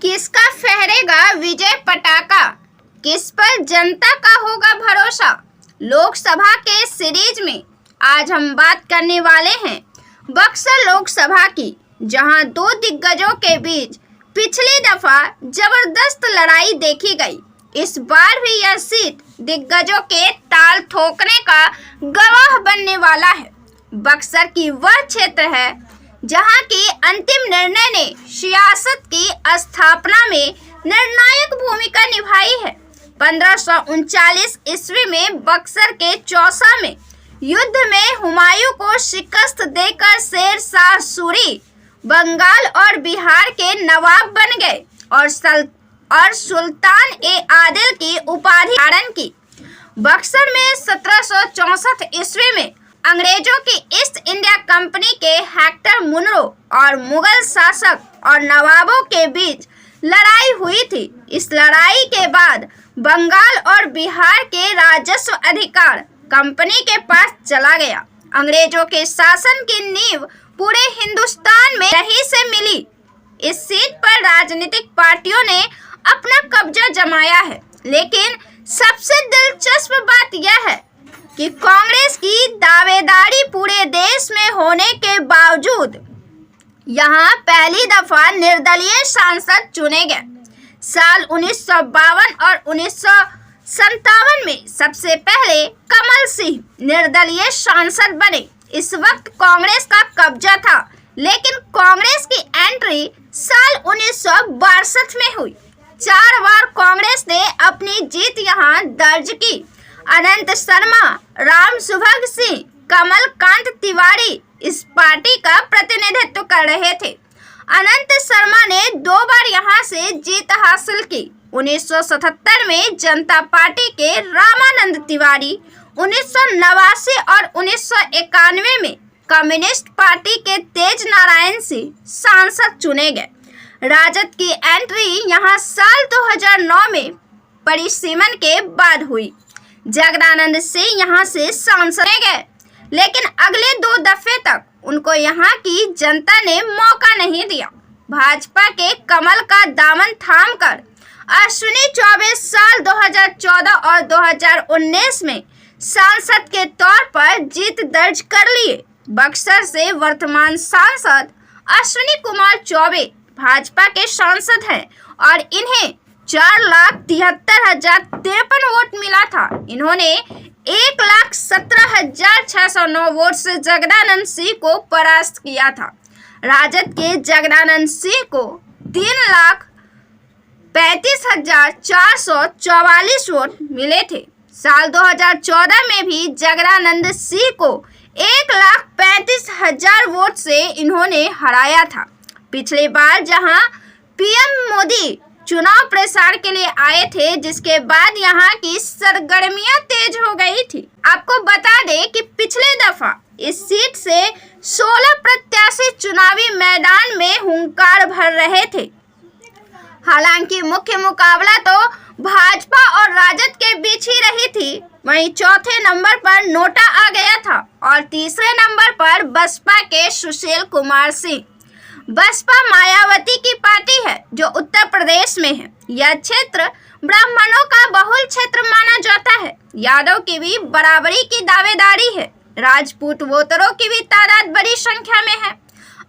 किसका फहरेगा विजय पटाखा, किस पर जनता का होगा भरोसा। लोकसभा के सीरीज में आज हम बात करने वाले हैं बक्सर लोकसभा की, जहां दो दिग्गजों के बीच पिछली दफा जबरदस्त लड़ाई देखी गई। इस बार भी यह सीट दिग्गजों के ताल ठोकने का गवाह बनने वाला है। बक्सर की वह क्षेत्र है जहां की अंतिम निर्णय ने सियासत की स्थापना में निर्णायक भूमिका निभाई है। 1539 ईस्वी में बक्सर के चौसा में युद्ध में हुमायूं को शिकस्त देकर शेर शाह सूरी बंगाल और बिहार के नवाब बन गए और सुल्तान ए आदिल की उपाधि धारण की। बक्सर में 1764 ईस्वी में अंग्रेजों की ईस्ट इंडिया कंपनी के हेक्टर मुनरो और मुगल शासक और नवाबों के बीच लड़ाई हुई थी। इस लड़ाई के बाद बंगाल और बिहार के राजस्व अधिकार कंपनी के पास चला गया। अंग्रेजों के शासन की नींव पूरे हिंदुस्तान में यहीं से मिली। इस सीट पर राजनीतिक पार्टियों ने अपना कब्जा जमाया है, लेकिन सबसे दिलचस्प बात यह है कि कांग्रेस की दावेदारी पूरे देश में होने के बावजूद यहां पहली दफा निर्दलीय सांसद चुने गए। साल 1952 और 1957 में सबसे पहले कमल सिंह निर्दलीय सांसद बने। इस वक्त कांग्रेस का कब्जा था, लेकिन कांग्रेस की एंट्री साल 1962 में हुई। 4 बार कांग्रेस ने अपनी जीत यहां दर्ज की। अनंत शर्मा, राम सुभग सिंह, कमल कांत तिवारी इस पार्टी का प्रतिनिधित्व कर रहे थे। अनंत शर्मा ने 2 बार यहां से जीत हासिल की। 1977 में जनता पार्टी के रामानंद तिवारी, 1989 और 1991 में कम्युनिस्ट पार्टी के तेज नारायण सिंह सांसद चुने गए। राजद की एंट्री यहां साल 2009 में परिसीमन के बाद हुई। जगदानंद सिंह यहां से सांसद गए, लेकिन अगले 2 दफे तक उनको यहां की जनता ने मौका नहीं दिया। भाजपा के कमल का दामन थामकर अश्विनी चौबे साल 2014 और 2019 में सांसद के तौर पर जीत दर्ज कर लिए। बक्सर से वर्तमान सांसद अश्विनी कुमार चौबे भाजपा के सांसद हैं और इन्हें 4,73,053 वोट मिला था। इन्होंने 1,17,609 वोट से जगदानंद सिंह को परास्त किया था। राजद के जगदानंद सिंह को 3,35,444 वोट मिले थे। साल 2014 में भी जगदानंद सिंह को 1,35,000 वोट से इन्होंने हराया था। पिछली बार जहां पीएम मोदी चुनाव प्रचार के लिए आए थे, जिसके बाद यहां की सरगर्मियां तेज हो गई थी। आपको बता दें कि पिछले दफा इस सीट से 16 प्रत्याशी चुनावी मैदान में हुंकार भर रहे थे। हालांकि मुख्य मुकाबला तो भाजपा और राजद के बीच ही रही थी। वहीं चौथे नंबर पर नोटा आ गया था और तीसरे नंबर पर बसपा के सुशील कुमार सिंह। बसपा मायावती की पार्टी है जो उत्तर प्रदेश में है। यह क्षेत्र ब्राह्मणों का बहुल क्षेत्र माना जाता है। यादव की भी बराबरी की दावेदारी है। राजपूत वोटरों की भी तादाद बड़ी संख्या में है।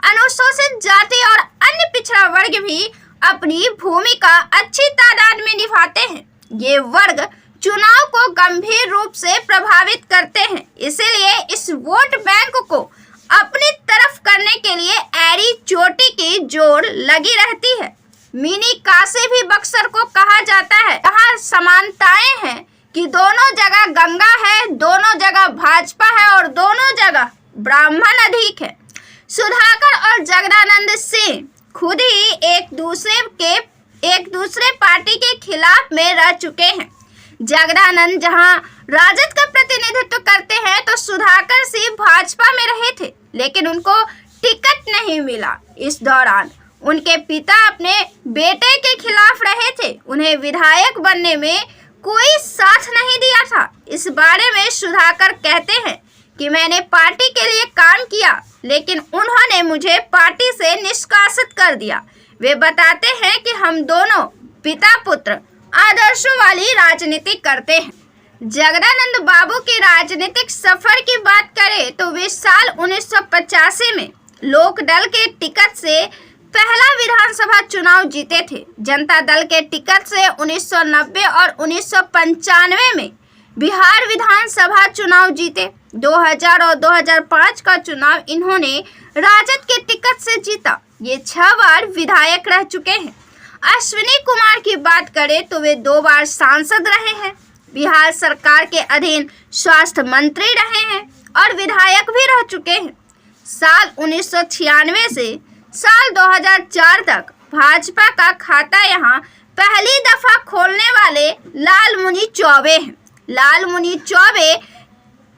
अनुसूचित जाति और अन्य पिछड़ा वर्ग भी अपनी भूमिका अच्छी तादाद में निभाते हैं। ये वर्ग चुनाव को गंभीर रूप से प्रभावित करते हैं, इसीलिए इस वोट बैंक को अपनी तरफ करने के लिए एड़ी चोटी की जोड़ लगी रहती है। मिनी काशी भी बक्सर को कहा जाता है। यहाँ समानताएं हैं कि दोनों जगह गंगा है, दोनों जगह भाजपा है और दोनों जगह ब्राह्मण अधिक है। सुधाकर और जगदानंद सिंह खुद ही एक दूसरे पार्टी के खिलाफ में रह चुके हैं। जगदानंद जहां राजद का प्रतिनिधित्व करते हैं तो सुधाकर सिंह भाजपा में रहे थे, लेकिन उनको टिकट नहीं मिला। इस दौरान उनके पिता अपने बेटे के खिलाफ रहे थे। उन्हें विधायक बनने में कोई साथ नहीं दिया था। इस बारे में सुधाकर कहते हैं कि मैंने पार्टी के लिए काम किया, लेकिन उन्होंने मुझे पार्टी से निष्कासित कर दिया। वे बताते हैं कि हम दोनों पिता पुत्र आदर्शों वाली राजनीति करते हैं। जगदानंद बाबू के राजनीतिक सफर की बात करें तो वे साल 1985 में लोकदल के टिकट से पहला विधानसभा चुनाव जीते थे। जनता दल के टिकट से 1990 और 1995 में बिहार विधानसभा चुनाव जीते। 2000 और 2005 का चुनाव इन्होंने राजद के टिकट से जीता। ये 6 बार विधायक रह चुके हैं। अश्विनी कुमार की बात करें तो वे 2 बार सांसद रहे हैं। बिहार सरकार के अधीन स्वास्थ्य मंत्री रहे हैं और विधायक भी रह चुके हैं। साल 1996 से साल 2004 तक भाजपा का खाता यहां पहली दफा खोलने वाले लालमुनि चौबे हैं। लालमुनि चौबे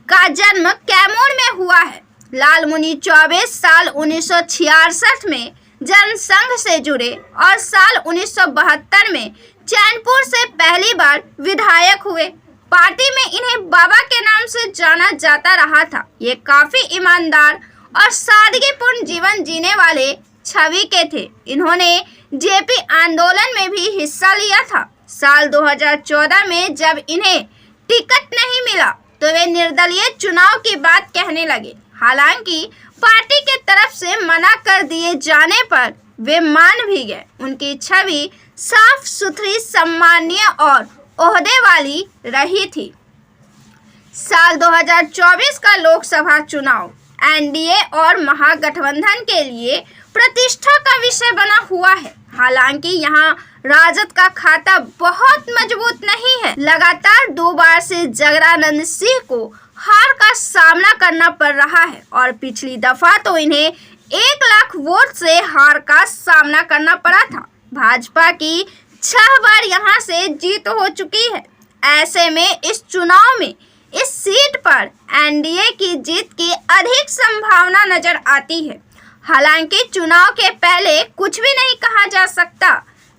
का जन्म कैमूर में हुआ है। लालमुनि चौबे साल 1966 में जनसंघ से जुड़े और साल 1972 में चैनपुर से पहली बार विधायक हुए। पार्टी में इन्हें बाबा के नाम से जाना जाता रहा था। ये काफी ईमानदार और सादगीपूर्ण जीवन जीने वाले छवि के थे। इन्होंने जेपी आंदोलन में भी हिस्सा लिया था। साल 2014 में जब इन्हें टिकट नहीं मिला तो वे निर्दलीय चुनाव की बात कहने लगे। हालांकि पार्टी के तरफ से मना कर दिए जाने पर वे मान भी गए। उनकी छवि साफ सुथरी, सम्मानीय और ओहदे वाली रही थी। साल 2024 का लोकसभा चुनाव एनडीए और महागठबंधन के लिए प्रतिष्ठा का विषय बना हुआ है। हालांकि यहाँ राजद का खाता बहुत मजबूत नहीं है। लगातार 2 बार से जगदानंद सिंह को हार का सामना करना पड़ रहा है और पिछली दफा तो इन्हें 1 लाख वोट से हार का सामना करना पड़ा था। भाजपा की 6 बार यहां से जीत हो चुकी है। ऐसे में इस चुनाव में इस सीट पर एनडीए की जीत की अधिक संभावना नजर आती है। हालांकि चुनाव के पहले कुछ भी नहीं कहा जा सकता,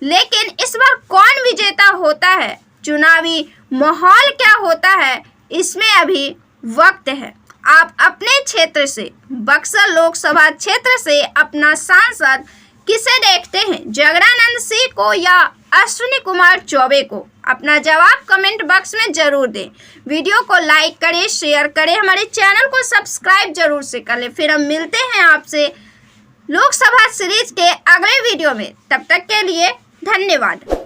लेकिन इस बार कौन विजेता होता है, चुनावी माहौल क्या होता है, इसमें अभी वक्त है। आप अपने क्षेत्र से, बक्सर लोकसभा क्षेत्र से अपना सांसद किसे देखते हैं, जगदानंद सिंह को या अश्विनी कुमार चौबे को? अपना जवाब कमेंट बॉक्स में जरूर दें। वीडियो को लाइक करें, शेयर करें, हमारे चैनल को सब्सक्राइब जरूर से कर लें। फिर हम मिलते हैं आपसे लोकसभा सीरीज के अगले वीडियो में। तब तक के लिए धन्यवाद।